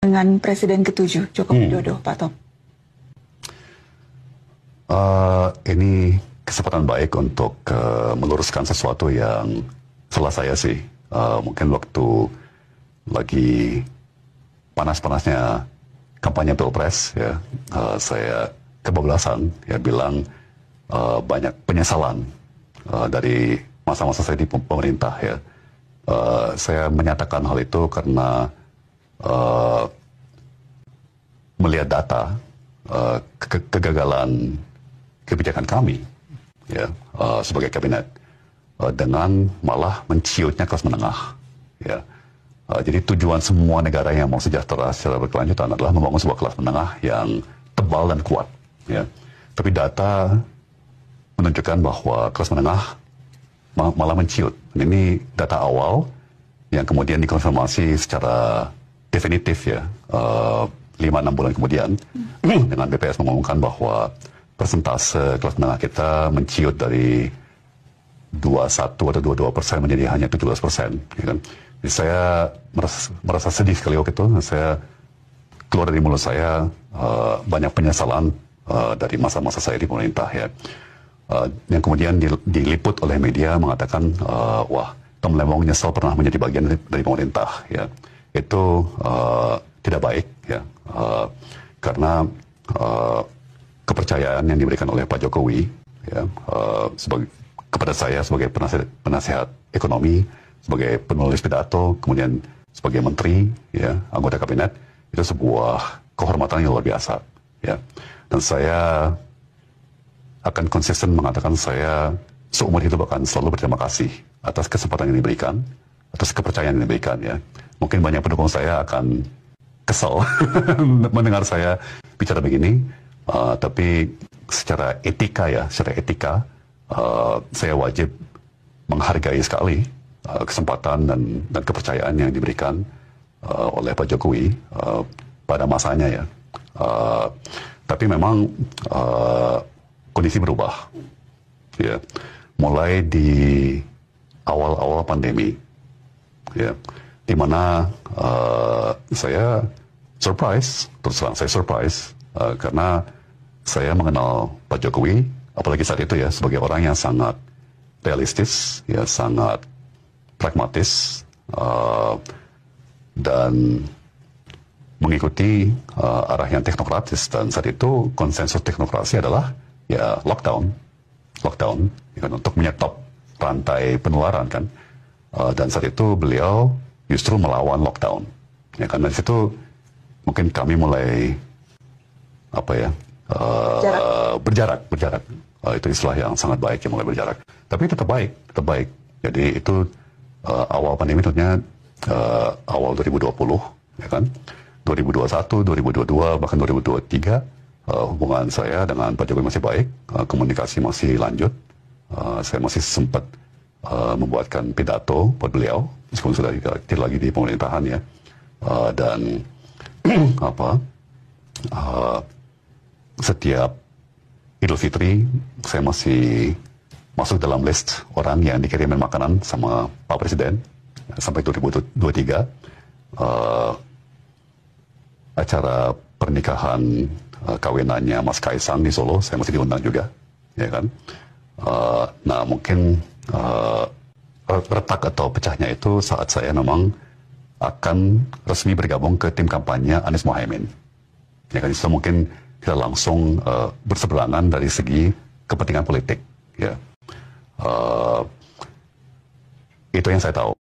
dengan Presiden ke-7 Joko Widodo, Pak Tom? Ini kesempatan baik untuk meluruskan sesuatu yang salah saya sih. Mungkin waktu lagi panas-panasnya kampanye Pilpres, ya, saya kebablasan, ya, bilang banyak penyesalan dari masa-masa saya di pemerintah, ya. Saya menyatakan hal itu karena melihat data kegagalan kebijakan kami, ya, sebagai kabinet, dengan malah menciutnya kelas menengah, ya. Jadi tujuan semua negara yang mau sejahtera secara berkelanjutan adalah membangun sebuah kelas menengah yang tebal dan kuat, ya. Tapi data menunjukkan bahwa kelas menengah malah menciut. Ini data awal yang kemudian dikonfirmasi secara definitif, ya, 5-6 bulan kemudian dengan BPS mengumumkan bahwa persentase kelas menengah kita menciut dari 21 atau 22% menjadi hanya 17%, ya kan? Jadi saya merasa sedih sekali waktu itu. Saya keluar dari mulut saya banyak penyesalan dari masa-masa saya di pemerintah, ya. Yang kemudian diliput oleh media mengatakan, wah, Tom Lembong nyesal pernah menjadi bagian dari pemerintah, ya. Itu tidak baik, ya, karena kepercayaan yang diberikan oleh Pak Jokowi, ya, kepada saya sebagai penasihat ekonomi, sebagai penulis pidato, kemudian sebagai menteri, ya, anggota kabinet, itu sebuah kehormatan yang luar biasa, ya. Dan saya akan konsisten mengatakan saya seumur hidup akan selalu berterima kasih atas kesempatan yang diberikan, atas kepercayaan yang diberikan, ya. Mungkin banyak pendukung saya akan kesal mendengar saya bicara begini, tapi secara etika, ya, saya wajib menghargai sekali kesempatan dan kepercayaan yang diberikan oleh Pak Jokowi pada masanya, ya. Tapi memang kondisi berubah, ya, mulai di awal-awal pandemi, ya, di mana saya surprise, terus terang saya surprise, karena saya mengenal Pak Jokowi, apalagi saat itu, ya, sebagai orang yang sangat realistis, ya, sangat pragmatis, dan mengikuti arah yang teknokratis. Dan saat itu konsensus teknokrasi adalah, ya, lockdown, ya kan, untuk menyetop rantai penularan, kan. Dan saat itu beliau justru melawan lockdown, ya, karena di situ mungkin kami mulai berjarak. Itu istilah yang sangat baik, yang mulai berjarak. Tapi tetap baik. Jadi itu awal pandemi, tentunya awal 2020, ya kan, 2021, 2022, bahkan 2023, hubungan saya dengan Pak Jokowi masih baik, komunikasi masih lanjut. Saya masih sempat membuatkan pidato buat beliau, meskipun sudah tidak lagi di pemerintahan, ya. Dan setiap Idul Fitri saya masih masuk dalam list orang yang dikirimin makanan sama Pak Presiden sampai 2023. Acara pernikahan kawinannya Mas Kaisang di Solo saya masih diundang juga, ya kan. Nah, mungkin retak atau pecahnya itu saat saya memang akan resmi bergabung ke tim kampanye Anies Mohaimin, ya kan. Itu mungkin kita langsung berseberangan dari segi kepentingan politik, ya. Itu yang saya tahu,